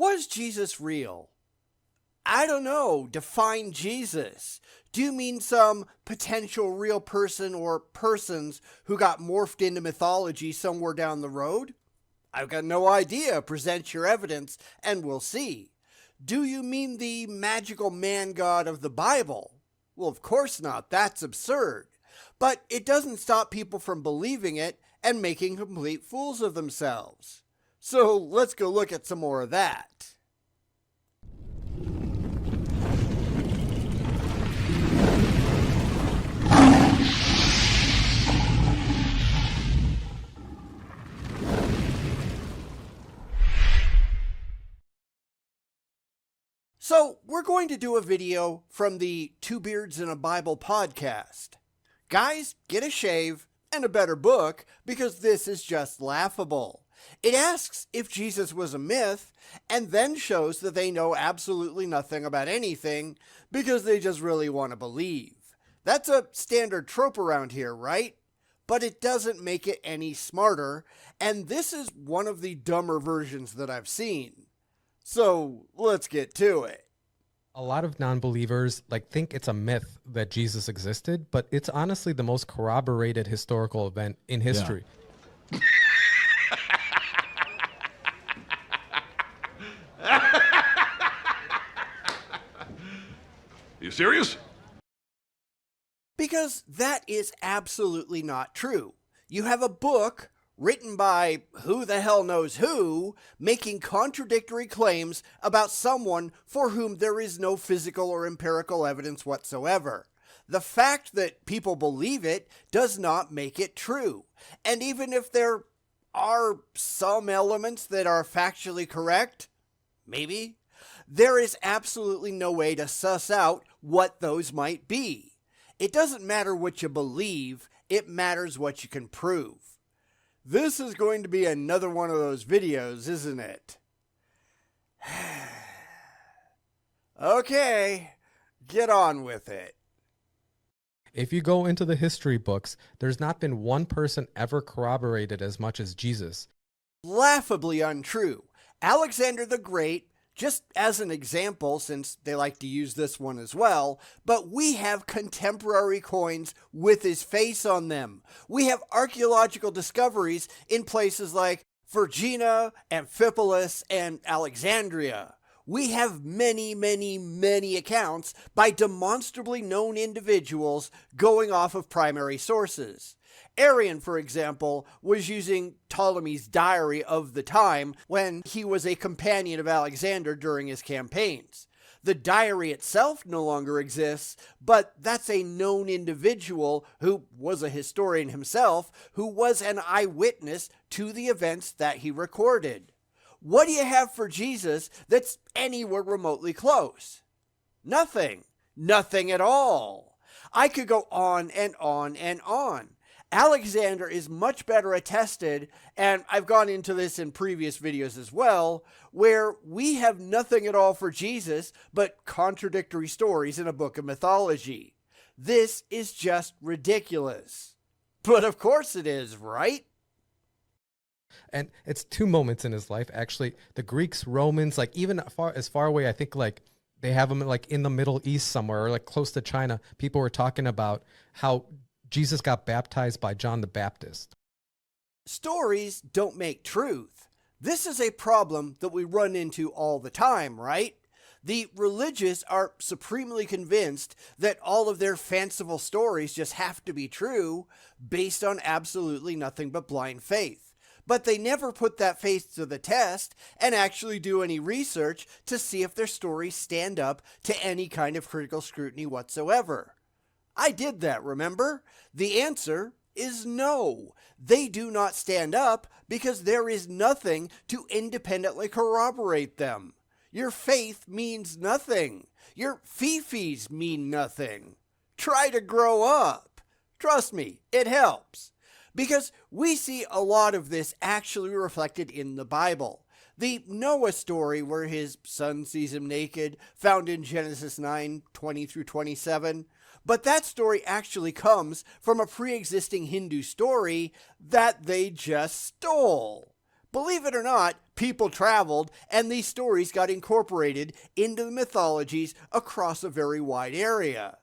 Was Jesus real? I don't know. Define Jesus. Do you mean some potential real person or persons who got morphed into mythology somewhere down the road? I've got no idea. Present your evidence and we'll see. Do you mean the magical man-god of the Bible? Well, of course not. That's absurd. But it doesn't stop people from believing it and making complete fools of themselves. So let's go look at some more of that. So we're going to do a video from the Two Beards and a Bible podcast. Guys, get a shave and a better book because this is just laughable. It asks if Jesus was a myth and then shows that they know absolutely nothing about anything because they just really want to believe. That's a standard trope around here, right? But it doesn't make it any smarter, and this is one of the dumber versions that I've seen. So let's get to it. A lot of non-believers think it's a myth that Jesus existed, but it's honestly the most corroborated historical event in history. Yeah. You serious? Because that is absolutely not true. You have a book written by who the hell knows who, making contradictory claims about someone for whom there is no physical or empirical evidence whatsoever. The fact that people believe it does not make it true. And even if there are some elements that are factually correct, maybe, there is absolutely no way to suss out what those might be. It doesn't matter what you believe, it matters what you can prove. This is going to be another one of those videos, isn't it? Okay, get on with it. If you go into the history books, there's not been one person ever corroborated as much as Jesus. Laughably untrue. Alexander the Great, just as an example, since they like to use this one as well, but we have contemporary coins with his face on them. We have archaeological discoveries in places like Vergina, Amphipolis, and Alexandria. We have many, many, many accounts by demonstrably known individuals going off of primary sources. Arian, for example, was using Ptolemy's diary of the time when he was a companion of Alexander during his campaigns. The diary itself no longer exists, but that's a known individual who was a historian himself, who was an eyewitness to the events that he recorded. What do you have for Jesus that's anywhere remotely close? Nothing. Nothing at all. I could go on and on and on. Alexander is much better attested, and I've gone into this in previous videos as well, where we have nothing at all for Jesus but contradictory stories in a book of mythology. This is just ridiculous. But of course it is, right? And it's two moments in his life, actually. The Greeks, Romans, even as far away, I think they have them in the Middle East somewhere, or close to China. People were talking about how Jesus got baptized by John the Baptist. Stories don't make truth. This is a problem that we run into all the time, right? The religious are supremely convinced that all of their fanciful stories just have to be true based on absolutely nothing but blind faith. But they never put that faith to the test and actually do any research to see if their stories stand up to any kind of critical scrutiny whatsoever. I did that, remember? The answer is no. They do not stand up because there is nothing to independently corroborate them. Your faith means nothing. Your fifis mean nothing. Try to grow up. Trust me, it helps. Because we see a lot of this actually reflected in the Bible. The Noah story where his son sees him naked, found in Genesis 9:20 through 27. But that story actually comes from a pre-existing Hindu story that they just stole. Believe it or not, people traveled, and these stories got incorporated into the mythologies across a very wide area.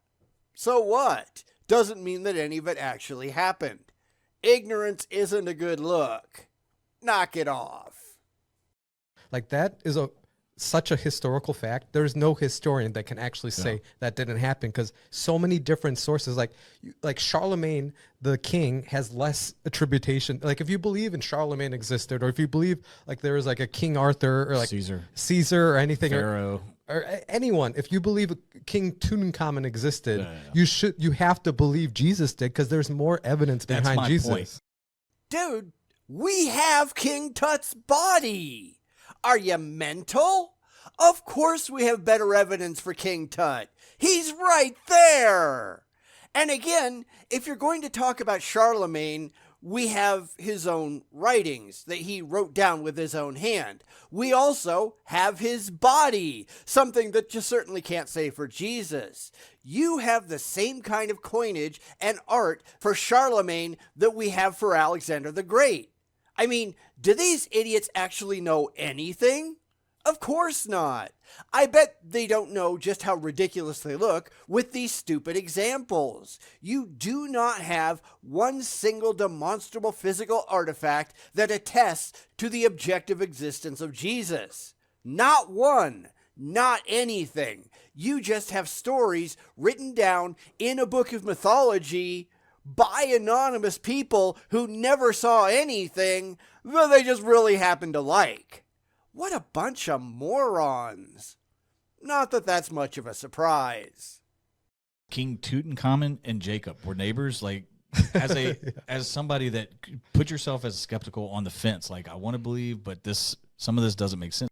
So what? Doesn't mean that any of it actually happened. Ignorance isn't a good look. Knock it off. Like that is such a historical fact. There's no historian that can actually say that didn't happen, because so many different sources, like Charlemagne the king has less attribution. Like if you believe in Charlemagne existed, or if you believe like there was like a King Arthur or like Caesar or anything, Pharaoh, or anyone, if you believe King Tutankhamun existed, you have to believe Jesus did, because there's more evidence behind Jesus. Point. Dude, we have King Tut's body. Are you mental? Of course we have better evidence for King Tut. He's right there. And again, if you're going to talk about Charlemagne, we have his own writings that he wrote down with his own hand. We also have his body, something that you certainly can't say for Jesus. You have the same kind of coinage and art for Charlemagne that we have for Alexander the Great. I mean, do these idiots actually know anything? Of course not. I bet they don't know just how ridiculous they look with these stupid examples. You do not have one single demonstrable physical artifact that attests to the objective existence of Jesus. Not one. Not anything. You just have stories written down in a book of mythology by anonymous people who never saw anything that they just really happen to like. What a bunch of morons. Not that that's much of a surprise. King Tutankhamun and Jacob were neighbors. Like, as somebody that put yourself as skeptical on the fence, like I want to believe, but some of this doesn't make sense.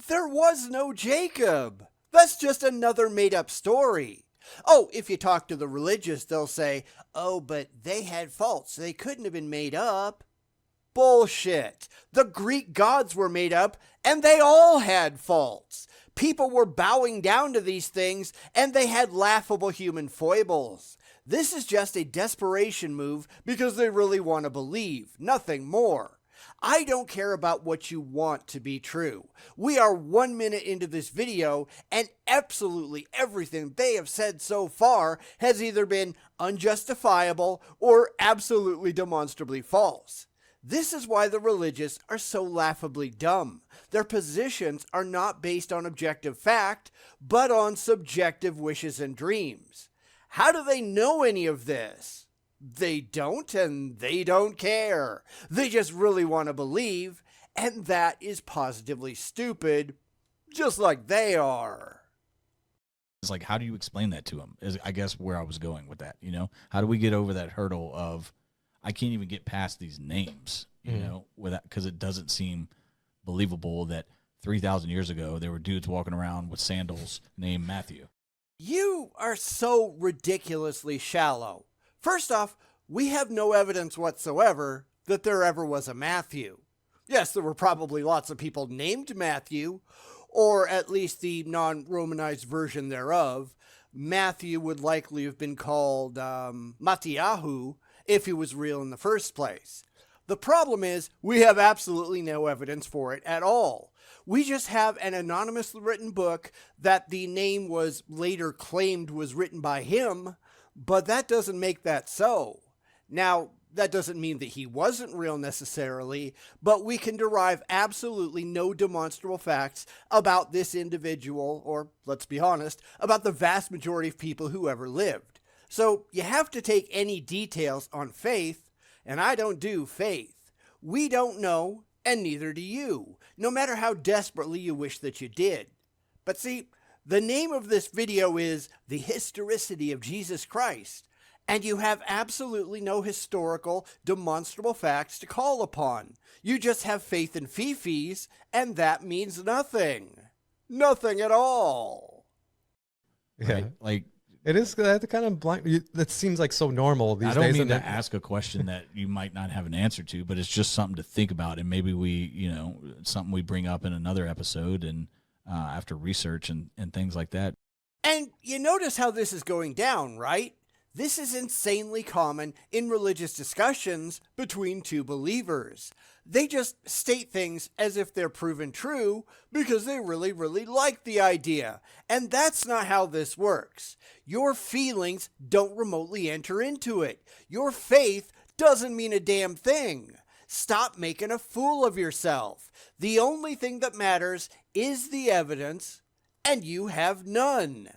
There was no Jacob. That's just another made-up story. Oh, if you talk to the religious, they'll say, oh, but they had faults. They couldn't have been made up. Bullshit. The Greek gods were made up, and they all had faults. People were bowing down to these things, and they had laughable human foibles. This is just a desperation move because they really want to believe, nothing more. I don't care about what you want to be true. We are 1 minute into this video, and absolutely everything they have said so far has either been unjustifiable or absolutely demonstrably false. This is why the religious are so laughably dumb. Their positions are not based on objective fact, but on subjective wishes and dreams. How do they know any of this? They don't, and they don't care. They just really want to believe, and that is positively stupid, just like they are. It's like, how do you explain that to them? Is I guess where I was going with that, How do we get over that hurdle of, I can't even get past these names, without, because it doesn't seem believable that 3,000 years ago there were dudes walking around with sandals named Matthew. You are so ridiculously shallow. First off, we have no evidence whatsoever that there ever was a Matthew. Yes, there were probably lots of people named Matthew, or at least the non-Romanized version thereof. Matthew would likely have been called Mattiyahu if he was real in the first place. The problem is we have absolutely no evidence for it at all. We just have an anonymously written book that the name was later claimed was written by him, but that doesn't make that so. Now, that doesn't mean that he wasn't real necessarily, but we can derive absolutely no demonstrable facts about this individual, or let's be honest, about the vast majority of people who ever lived. So you have to take any details on faith, and I don't do faith. We don't know, and neither do you, no matter how desperately you wish that you did. But see, the name of this video is The Historicity of Jesus Christ, and you have absolutely no historical, demonstrable facts to call upon. You just have faith in fifis, and that means nothing. Nothing at all. Yeah, right? Like, it is that kind of blind. That seems like so normal these days. I don't mean to ask a question that you might not have an answer to, but it's just something to think about, and maybe we, something we bring up in another episode and after research and things like that. And you notice how this is going down, right? This is insanely common in religious discussions between two believers. They just state things as if they're proven true because they really like the idea. And that's not how this works. Your feelings don't remotely enter into it. Your faith doesn't mean a damn thing. Stop making a fool of yourself. The only thing that matters is the evidence, and you have none.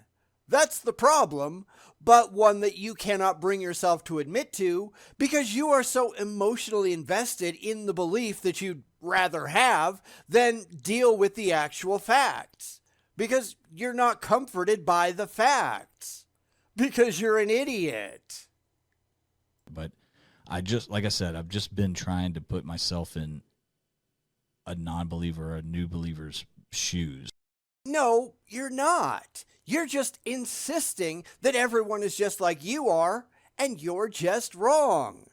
That's the problem, but one that you cannot bring yourself to admit to because you are so emotionally invested in the belief that you'd rather have than deal with the actual facts. Because you're not comforted by the facts. Because you're an idiot. But like I said, I've just been trying to put myself in a non-believer or a new believer's shoes. No, you're not. You're just insisting that everyone is just like you are, and you're just wrong.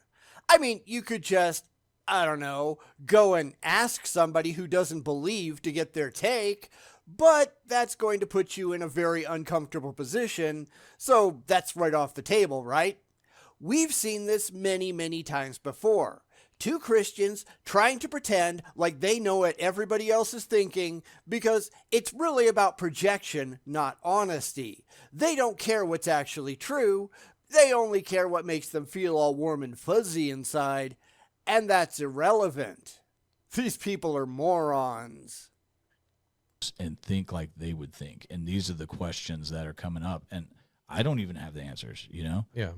I mean, you could just, I don't know, go and ask somebody who doesn't believe to get their take, but that's going to put you in a very uncomfortable position, so that's right off the table, right? We've seen this many times before. Two Christians trying to pretend like they know what everybody else is thinking because it's really about projection, not honesty. They don't care what's actually true. They only care what makes them feel all warm and fuzzy inside, and that's irrelevant. These people are morons. And think like they would think. And these are the questions that are coming up, and I don't even have the answers, you know? Yeah.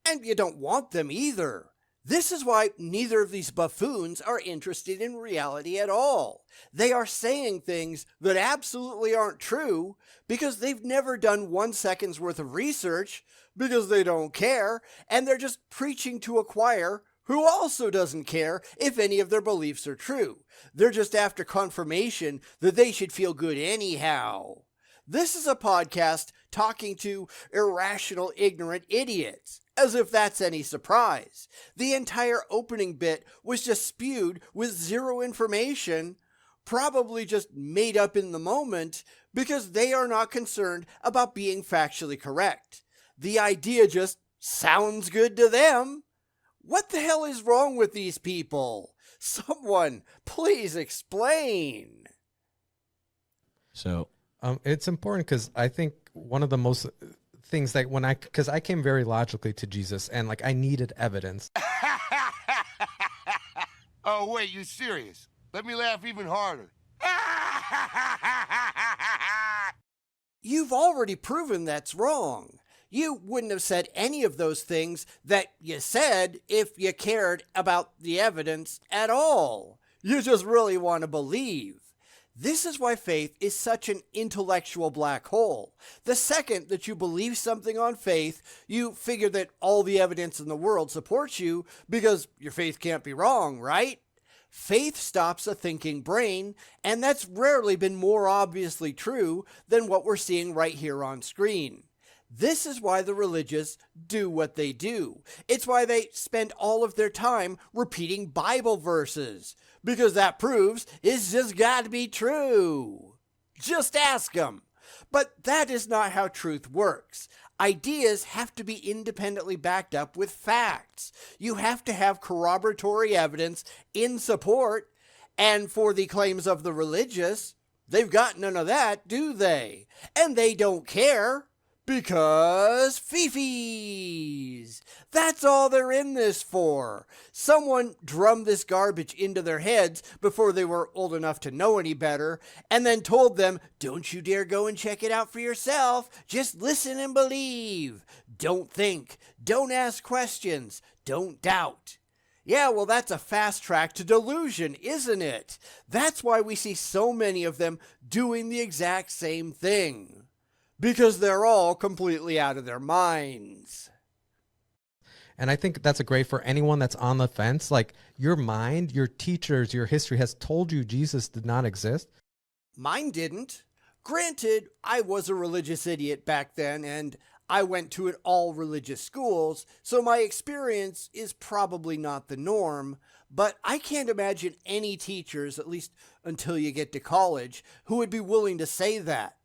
And you don't want them either. This is why neither of these buffoons are interested in reality at all. They are saying things that absolutely aren't true because they've never done 1 second's worth of research because they don't care, and they're just preaching to a choir who also doesn't care if any of their beliefs are true. They're just after confirmation that they should feel good anyhow. This is a podcast talking to irrational, ignorant idiots, as if that's any surprise. The entire opening bit was just spewed with zero information, probably just made up in the moment, because they are not concerned about being factually correct. The idea just sounds good to them. What the hell is wrong with these people? Someone, please explain. So it's important because I think one of the most things that because I came very logically to Jesus and like I needed evidence. Oh, wait, you serious? Let me laugh even harder. You've already proven that's wrong. You wouldn't have said any of those things that you said if you cared about the evidence at all. You just really want to believe. This is why faith is such an intellectual black hole. The second that you believe something on faith, you figure that all the evidence in the world supports you because your faith can't be wrong, right? Faith stops a thinking brain, and that's rarely been more obviously true than what we're seeing right here on screen. This is why the religious do what they do. It's why they spend all of their time repeating Bible verses, because that proves it's just got to be true. Just ask them. But that is not how truth works. Ideas have to be independently backed up with facts. You have to have corroboratory evidence in support, and for the claims of the religious, they've got none of that, do they? And they don't care. Because fifis. That's all they're in this for. Someone drummed this garbage into their heads before they were old enough to know any better, and then told them, don't you dare go and check it out for yourself. Just listen and believe. Don't think. Don't ask questions. Don't doubt. Yeah, well, that's a fast track to delusion, isn't it? That's why we see so many of them doing the exact same thing. Because they're all completely out of their minds. And I think that's a great for anyone that's on the fence. Like your mind, your teachers, your history has told you Jesus did not exist. Mine didn't. Granted, I was a religious idiot back then, and I went to all religious schools, so my experience is probably not the norm, but I can't imagine any teachers, at least until you get to college, who would be willing to say that.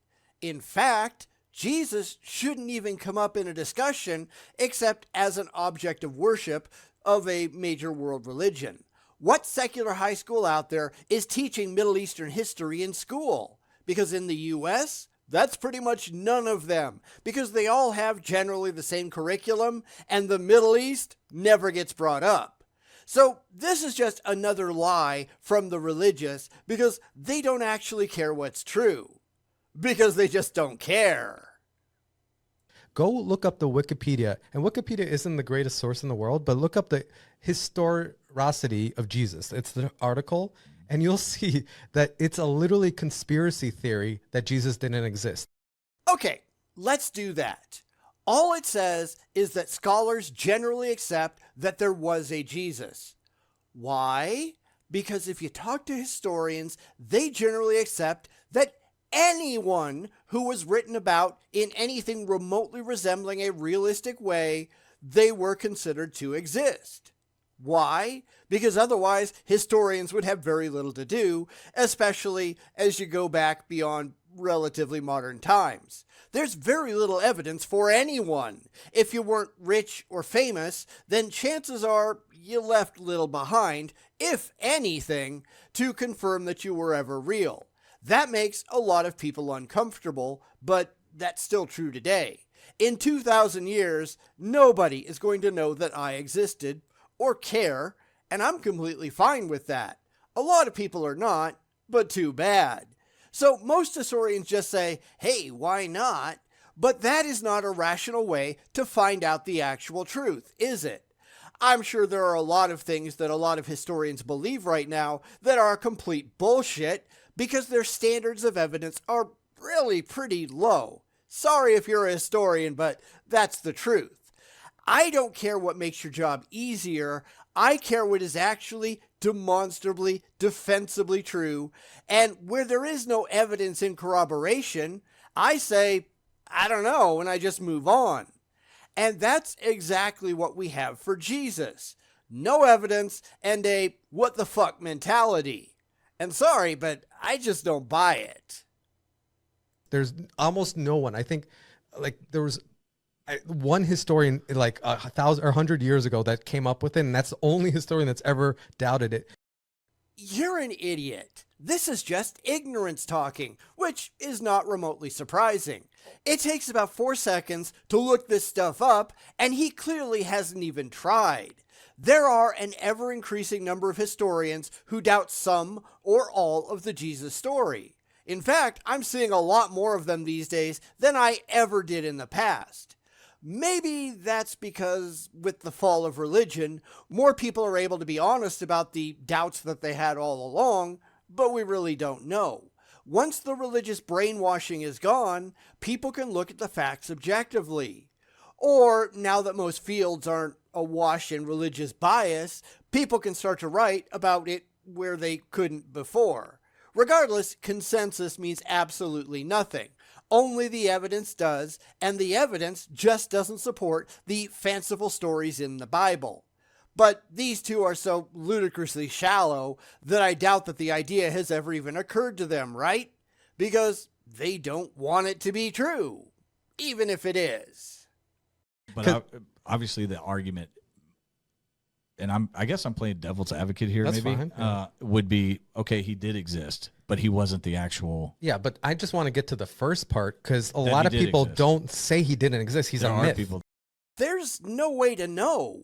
In fact, Jesus shouldn't even come up in a discussion except as an object of worship of a major world religion. What secular high school out there is teaching Middle Eastern history in school? Because in the US, that's pretty much none of them, because they all have generally the same curriculum, and the Middle East never gets brought up. So this is just another lie from the religious, because they don't actually care what's true. Because they just don't care. Go look up the Wikipedia, and Wikipedia isn't the greatest source in the world, but look up the Historicity of Jesus. It's the article, and you'll see that it's a literally conspiracy theory that Jesus didn't exist. Okay, let's do that. All it says is that scholars generally accept that there was a Jesus. Why? Because if you talk to historians, they generally accept that anyone who was written about in anything remotely resembling a realistic way, they were considered to exist. Why? Because otherwise historians would have very little to do, especially as you go back beyond relatively modern times. There's very little evidence for anyone. If you weren't rich or famous, then chances are you left little behind, if anything, to confirm that you were ever real. That makes a lot of people uncomfortable, but that's still true today. In 2,000 years, nobody is going to know that I existed or care, and I'm completely fine with that. A lot of people are not, but too bad. So most historians just say, hey, why not? But that is not a rational way to find out the actual truth, is it? I'm sure there are a lot of things that a lot of historians believe right now that are complete bullshit, because their standards of evidence are really pretty low. Sorry if you're a historian, but that's the truth. I don't care what makes your job easier. I care what is actually demonstrably, defensibly true. And where there is no evidence in corroboration, I say, I don't know, and I just move on. And that's exactly what we have for Jesus. No evidence and a what the fuck mentality. And sorry, but I just don't buy it. There's almost no one. I think like there was one historian like 1,000 or 100 years ago that came up with it, and that's the only historian that's ever doubted it. You're an idiot. This is just ignorance talking, which is not remotely surprising. It takes about 4 seconds to look this stuff up, and he clearly hasn't even tried. There are an ever-increasing number of historians who doubt some or all of the Jesus story. In fact, I'm seeing a lot more of them these days than I ever did in the past. Maybe that's because with the fall of religion, more people are able to be honest about the doubts that they had all along, but we really don't know. Once the religious brainwashing is gone, people can look at the facts objectively. Or, now that most fields aren't awash in religious bias, people can start to write about it where they couldn't before. Regardless, consensus means absolutely nothing. Only the evidence does, and the evidence just doesn't support the fanciful stories in the Bible. But these two are so ludicrously shallow that I doubt that the idea has ever even occurred to them, right? Because they don't want it to be true, even if it is. But obviously the argument, and I guess I'm playing devil's advocate here, That's maybe, fine, yeah. would be, okay, he did exist, but he wasn't the actual. Yeah, but I just want to get to the first part because a That lot he of did people exist. don't say he didn't exist. He's There a are myth. people. There's no way to know.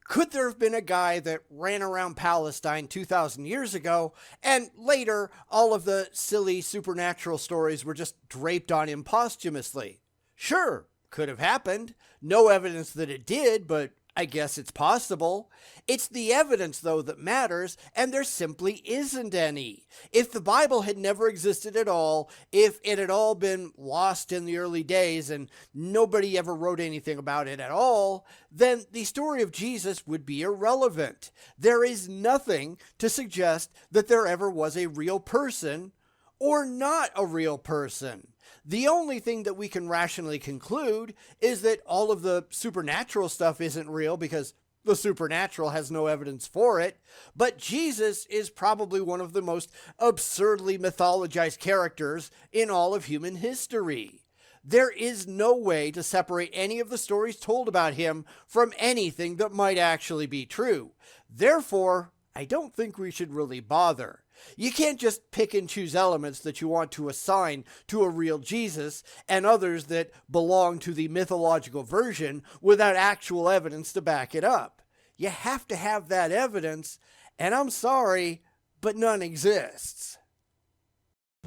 Could there have been a guy that ran around Palestine 2,000 years ago, and later all of the silly supernatural stories were just draped on him posthumously? Sure, could have happened. No evidence that it did, but I guess it's possible. It's the evidence, though, that matters, and there simply isn't any. If the Bible had never existed at all, if it had all been lost in the early days and nobody ever wrote anything about it at all, then the story of Jesus would be irrelevant. There is nothing to suggest that there ever was a real person or not a real person. The only thing that we can rationally conclude is that all of the supernatural stuff isn't real because the supernatural has no evidence for it, but Jesus is probably one of the most absurdly mythologized characters in all of human history. There is no way to separate any of the stories told about him from anything that might actually be true. Therefore, I don't think we should really bother. You can't just pick and choose elements that you want to assign to a real Jesus and others that belong to the mythological version without actual evidence to back it up. You have to have that evidence, and I'm sorry, but none exists.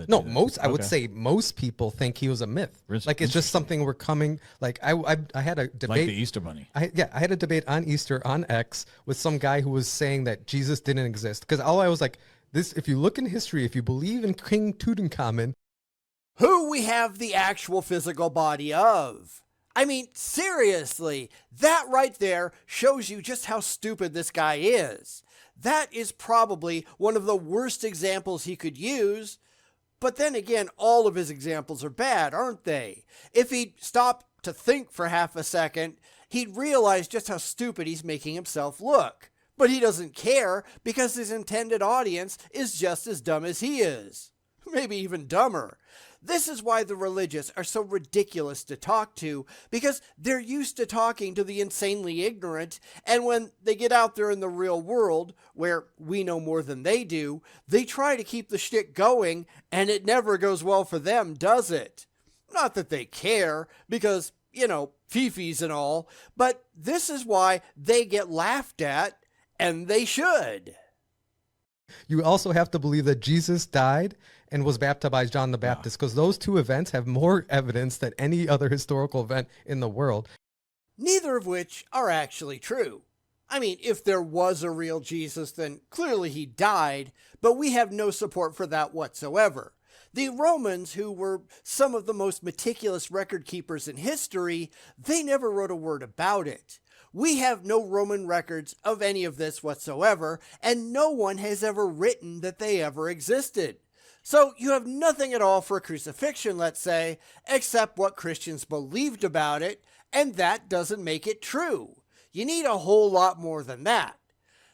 No, I would say most people think he was a myth. Like it's just something we're coming. Like I had a debate. Like the Easter Bunny. I had a debate on Easter on X with some guy who was saying that Jesus didn't exist. Because all I was like, this, if you look in history, if you believe in King Tutankhamun, who we have the actual physical body of. I mean, seriously, that right there shows you just how stupid this guy is. That is probably one of the worst examples he could use. But then again, all of his examples are bad, aren't they? If he'd stop to think for half a second, he'd realize just how stupid he's making himself look. But he doesn't care because his intended audience is just as dumb as he is. Maybe even dumber. This is why the religious are so ridiculous to talk to, because they're used to talking to the insanely ignorant, and when they get out there in the real world, where we know more than they do, they try to keep the shtick going, and it never goes well for them, does it? Not that they care, because, fifis and all, but this is why they get laughed at, and they should. You also have to believe that Jesus died and was baptized by John the Baptist, because those two events have more evidence than any other historical event in the world. Neither of which are actually true. I mean, if there was a real Jesus, then clearly he died, but we have no support for that whatsoever. The Romans, who were some of the most meticulous record keepers in history, they never wrote a word about it. We have no Roman records of any of this whatsoever, and no one has ever written that they ever existed. So you have nothing at all for a crucifixion, let's say, except what Christians believed about it, and that doesn't make it true. You need a whole lot more than that.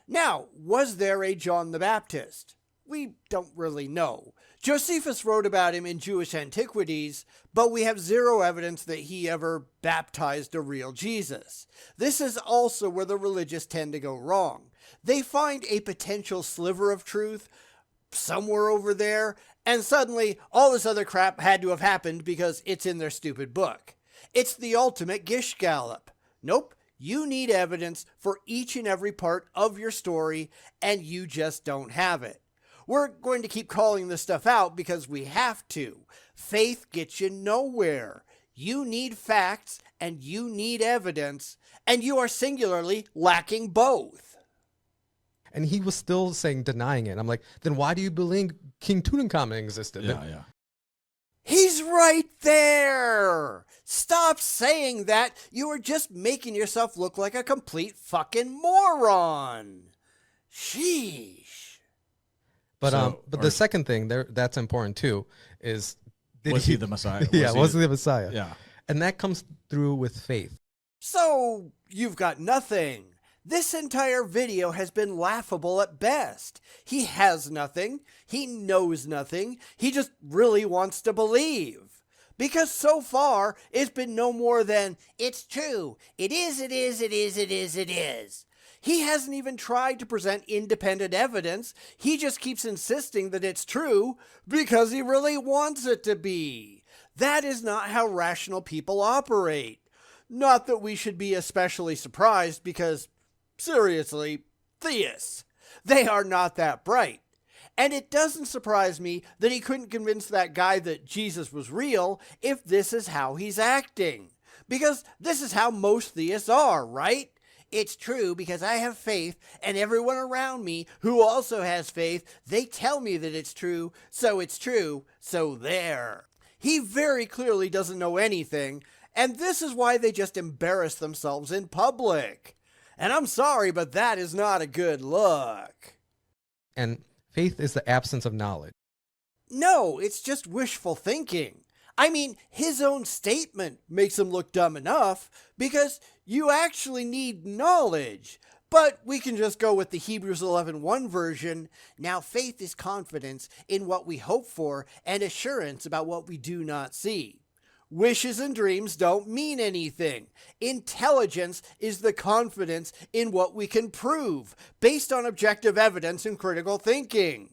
Now, was there a John the Baptist? We don't really know. Josephus wrote about him in Jewish antiquities, but we have zero evidence that he ever baptized a real Jesus. This is also where the religious tend to go wrong. They find a potential sliver of truth somewhere over there, and suddenly all this other crap had to have happened because it's in their stupid book. It's the ultimate gish gallop. Nope, you need evidence for each and every part of your story, and you just don't have it. We're going to keep calling this stuff out because we have to. Faith gets you nowhere. You need facts and you need evidence, and you are singularly lacking both. And he was still denying it. I'm like, then why do you believe King Tutankhamun existed? Yeah. He's right there. Stop saying that. You are just making yourself look like a complete fucking moron. Sheesh. But the second thing there that's important too is, was he the Messiah? Was he the Messiah? Yeah. And that comes through with faith. So you've got nothing. This entire video has been laughable at best. He has nothing. He knows nothing. He just really wants to believe. Because so far, it's been no more than, it's true. It is, it is, it is, it is, it is. He hasn't even tried to present independent evidence. He just keeps insisting that it's true because he really wants it to be. That is not how rational people operate. Not that we should be especially surprised because, seriously, theists, they are not that bright. And it doesn't surprise me that he couldn't convince that guy that Jesus was real if this is how he's acting. Because this is how most theists are, right? It's true because I have faith, and everyone around me who also has faith, they tell me that it's true, so there. He very clearly doesn't know anything, and this is why they just embarrass themselves in public. And I'm sorry, but that is not a good look. And faith is the absence of knowledge. No, it's just wishful thinking. I mean, his own statement makes him look dumb enough because you actually need knowledge. But we can just go with the Hebrews 11:1 version. Now faith is confidence in what we hope for and assurance about what we do not see. Wishes and dreams don't mean anything. Intelligence is the confidence in what we can prove, based on objective evidence and critical thinking.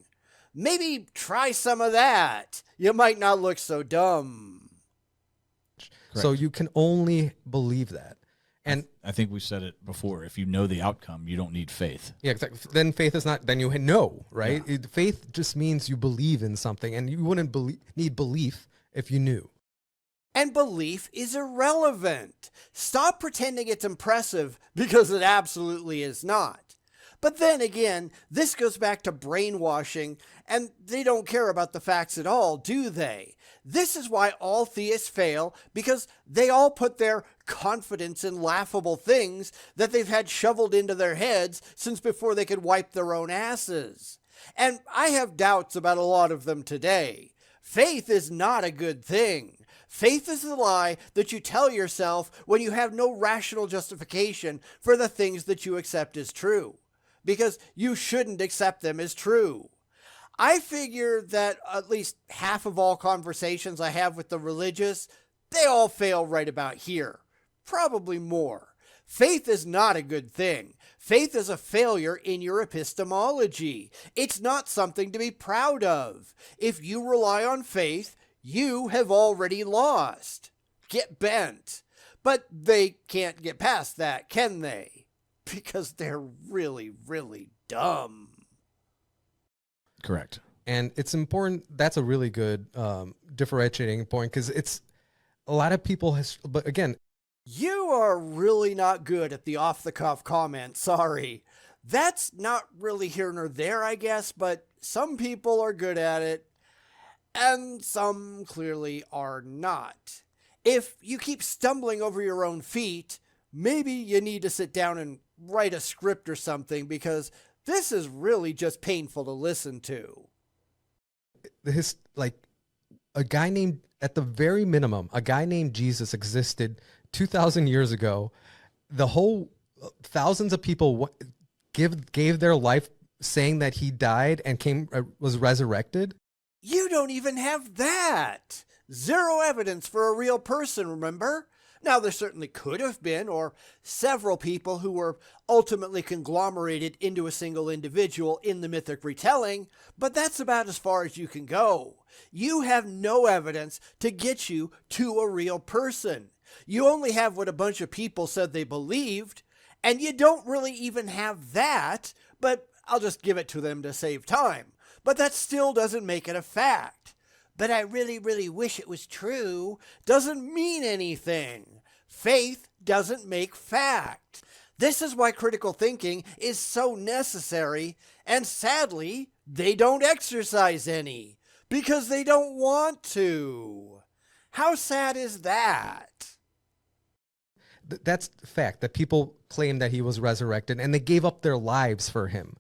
Maybe try some of that. You might not look so dumb. So you can only believe that. And I think we said it before. If you know the outcome, you don't need faith. yeah, exactly. Then faith is not, then you know, right? Faith just means you believe in something, and you wouldn't need belief if you knew. And belief is irrelevant. Stop pretending it's impressive, because it absolutely is not. But then again, this goes back to brainwashing, and they don't care about the facts at all, do they? This is why all theists fail, because they all put their confidence in laughable things that they've had shoveled into their heads since before they could wipe their own asses. And I have doubts about a lot of them today. Faith is not a good thing. Faith is the lie that you tell yourself when you have no rational justification for the things that you accept as true, because you shouldn't accept them as true. I figure that at least half of all conversations I have with the religious, they all fail right about here. Probably more. Faith is not a good thing. Faith is a failure in your epistemology. It's not something to be proud of. If you rely on faith, you have already lost. Get bent. But they can't get past that, can they? Because they're really, really dumb. Correct. And it's important. That's a really good differentiating point, because it's a lot of people but again, You are really not good at the off-the-cuff comment, sorry. That's not really here nor there, I guess, but some people are good at it, and some clearly are not. If you keep stumbling over your own feet, maybe you need to sit down and write a script or something, because this is really just painful to listen to. A guy named, at the very minimum, a guy named Jesus existed 2,000 years ago. The whole thousands of people gave their life saying that he died and was resurrected. You don't even have that. Zero evidence for a real person, remember? Now, there certainly could have been, or several people who were ultimately conglomerated into a single individual in the mythic retelling, but that's about as far as you can go. You have no evidence to get you to a real person. You only have what a bunch of people said they believed, and you don't really even have that, but I'll just give it to them to save time. But that still doesn't make it a fact. But I really, really wish it was true doesn't mean anything. Faith doesn't make fact. This is why critical thinking is so necessary, and sadly, they don't exercise any, because they don't want to. How sad is that? That's the fact, that people claim that he was resurrected and they gave up their lives for him.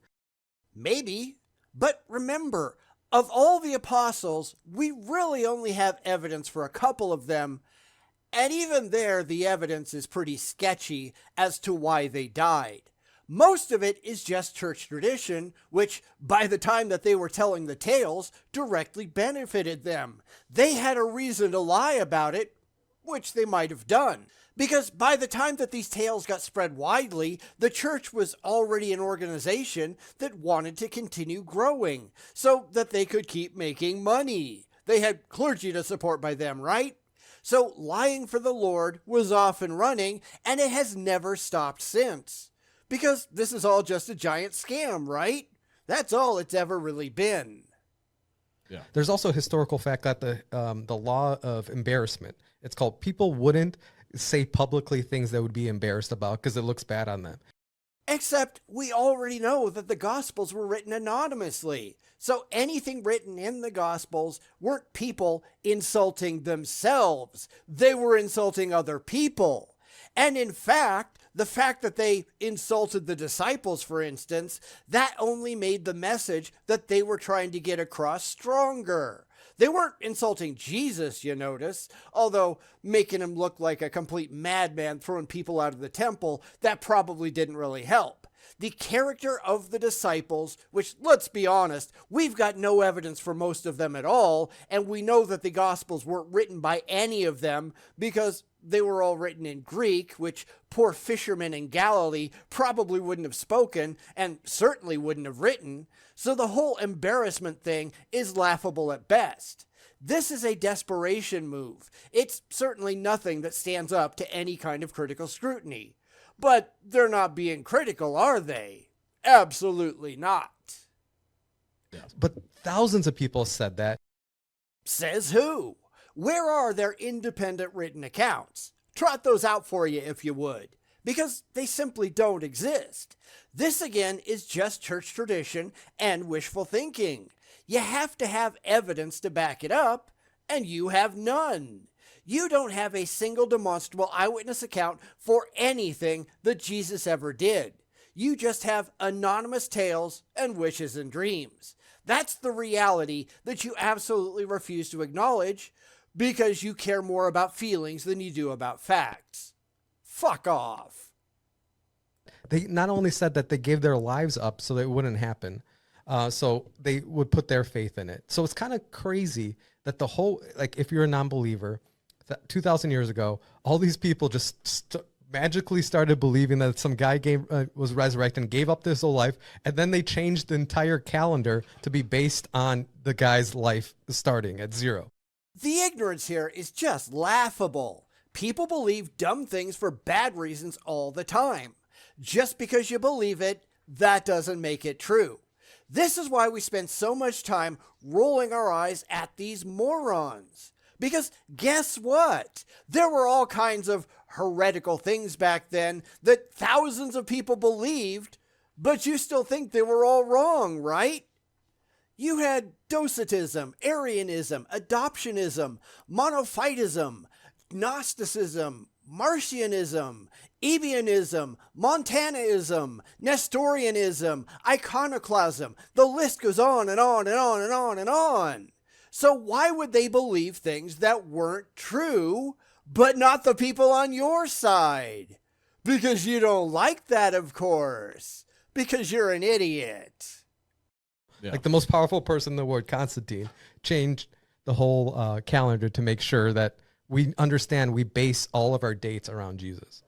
Maybe, but remember, of all the apostles, we really only have evidence for a couple of them, and even there, the evidence is pretty sketchy as to why they died. Most of it is just church tradition, which, by the time that they were telling the tales, directly benefited them. They had a reason to lie about it, which they might have done. Because by the time that these tales got spread widely, the church was already an organization that wanted to continue growing so that they could keep making money. They had clergy to support by them, right? So lying for the Lord was off and running, and it has never stopped since. Because this is all just a giant scam, right? That's all it's ever really been. Yeah. There's also a historical fact that the law of embarrassment, it's called, people wouldn't say publicly things they would be embarrassed about because it looks bad on them. Except we already know that the Gospels were written anonymously. So anything written in the Gospels weren't people insulting themselves. They were insulting other people. And in fact, the fact that they insulted the disciples, for instance, that only made the message that they were trying to get across stronger. They weren't insulting Jesus, you notice, although making him look like a complete madman throwing people out of the temple, that probably didn't really help. The character of the disciples, which, let's be honest, we've got no evidence for most of them at all, and we know that the Gospels weren't written by any of them because they were all written in Greek, which poor fishermen in Galilee probably wouldn't have spoken and certainly wouldn't have written, so the whole embarrassment thing is laughable at best. This is a desperation move. It's certainly nothing that stands up to any kind of critical scrutiny. But they're not being critical, are they? Absolutely not. But thousands of people said that. Says who? Where are their independent written accounts? Trot those out for you if you would, because they simply don't exist. This again is just church tradition and wishful thinking. You have to have evidence to back it up, and you have none. You don't have a single demonstrable eyewitness account for anything that Jesus ever did. You just have anonymous tales and wishes and dreams. That's the reality that you absolutely refuse to acknowledge because you care more about feelings than you do about facts. Fuck off. They not only said that they gave their lives up so that it wouldn't happen, so they would put their faith in it. So it's kind of crazy that the whole, like if you're a non-believer, 2,000 years ago, all these people just magically started believing that some guy was resurrected and gave up his whole life, and then they changed the entire calendar to be based on the guy's life starting at 0. The ignorance here is just laughable. People believe dumb things for bad reasons all the time. Just because you believe it, that doesn't make it true. This is why we spend so much time rolling our eyes at these morons. Because guess what? There were all kinds of heretical things back then that thousands of people believed, but you still think they were all wrong, right? You had Docetism, Arianism, Adoptionism, Monophytism, Gnosticism, Marcionism, Ebionism, Montanaism, Nestorianism, Iconoclasm. The list goes on and on and on and on and on. So why would they believe things that weren't true, but not the people on your side? Because you don't like that, of course. Because you're an idiot. Yeah. Like the most powerful person in the world, Constantine, changed the whole calendar to make sure that we understand we base all of our dates around Jesus.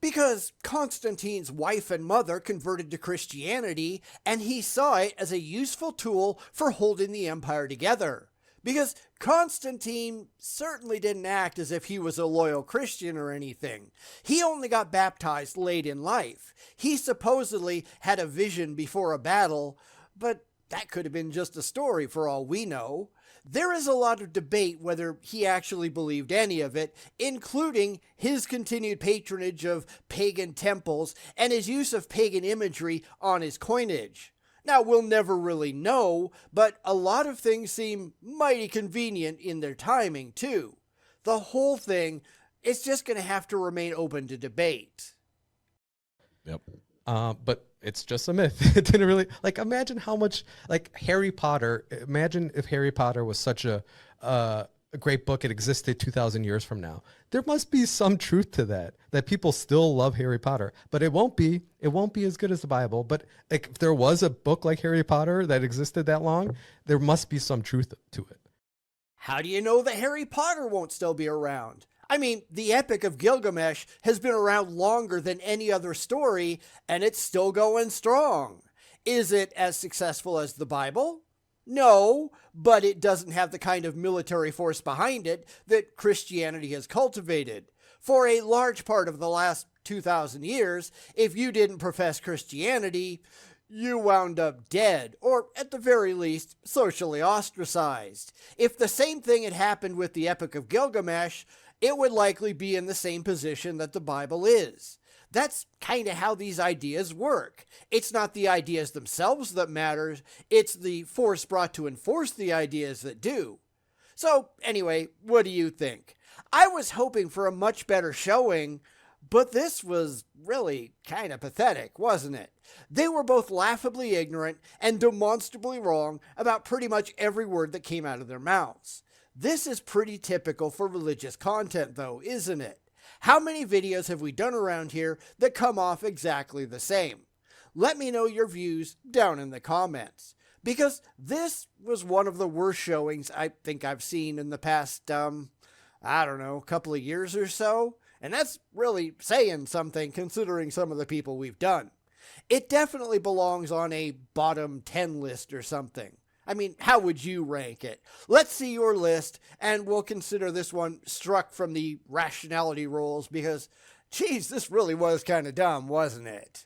Because Constantine's wife and mother converted to Christianity, and he saw it as a useful tool for holding the empire together. Because Constantine certainly didn't act as if he was a loyal Christian or anything. He only got baptized late in life. He supposedly had a vision before a battle, but that could have been just a story for all we know. There is a lot of debate whether he actually believed any of it, including his continued patronage of pagan temples and his use of pagan imagery on his coinage. Now, we'll never really know, but a lot of things seem mighty convenient in their timing, too. The whole thing is just going to have to remain open to debate. Yep. But it's just a myth. It didn't really, like, imagine how much, like, Harry Potter, imagine if Harry Potter was such a great book, it existed 2,000 years from now. There must be some truth to that people still love Harry Potter, but it won't be as good as the Bible. But like, if there was a book like Harry Potter that existed that long, there must be some truth to it. How do you know that Harry Potter won't still be around? I mean, the Epic of Gilgamesh has been around longer than any other story, and it's still going strong. Is it as successful as the Bible? No, but it doesn't have the kind of military force behind it that Christianity has cultivated. For a large part of the last 2,000 years, if you didn't profess Christianity, you wound up dead, or at the very least, socially ostracized. If the same thing had happened with the Epic of Gilgamesh, it would likely be in the same position that the Bible is. That's kind of how these ideas work. It's not the ideas themselves that matter, it's the force brought to enforce the ideas that do. So anyway, what do you think? I was hoping for a much better showing, but this was really kind of pathetic, wasn't it? They were both laughably ignorant and demonstrably wrong about pretty much every word that came out of their mouths. This is pretty typical for religious content though, isn't it? How many videos have we done around here that come off exactly the same? let me know your views down in the comments. Because this was one of the worst showings I think I've seen in the past, couple of years or so. And that's really saying something considering some of the people we've done. It definitely belongs on a bottom 10 list or something. I mean, how would you rank it? Let's see your list, and we'll consider this one struck from the rationality rules because, geez, this really was kind of dumb, wasn't it?